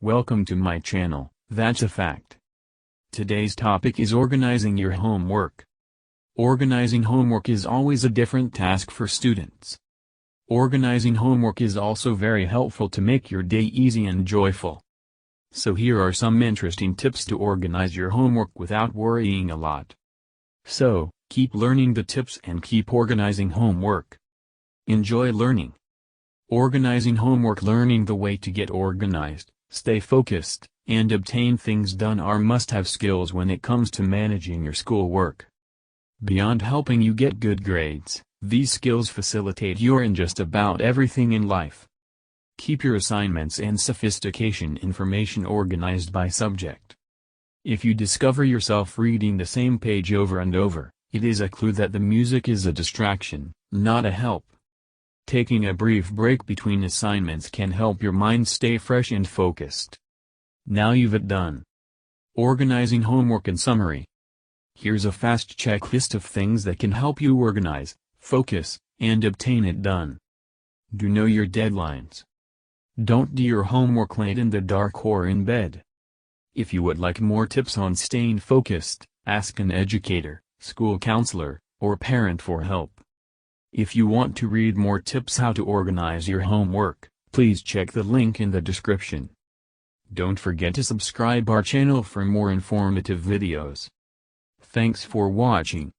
Welcome to my channel, That's a Fact. Today's topic is organizing your homework. Organizing homework is always a different task for students. Organizing homework is also very helpful to make your day easy and joyful. So here are some interesting tips to organize your homework without worrying a lot. So, keep learning the tips and keep organizing homework. Enjoy learning. Organizing homework. Learning the way to get organized, stay focused, and obtain things done are must-have skills when it comes to managing your schoolwork. Beyond helping you get good grades, these skills facilitate you in just about everything in life. Keep your assignments and sophistication information organized by subject. If you discover yourself reading the same page over and over, it is a clue that the music is a distraction, not a help. Taking a brief break between assignments can help your mind stay fresh and focused. Now you've it done. Organizing homework. In summary, here's a fast checklist of things that can help you organize, focus, and obtain it done. Do know your deadlines. Don't do your homework late in the dark or in bed. If you would like more tips on staying focused, ask an educator, school counselor, or parent for help. If you want to read more tips how to organize your homework, please check the link in the description. Don't forget to subscribe our channel for more informative videos. Thanks for watching.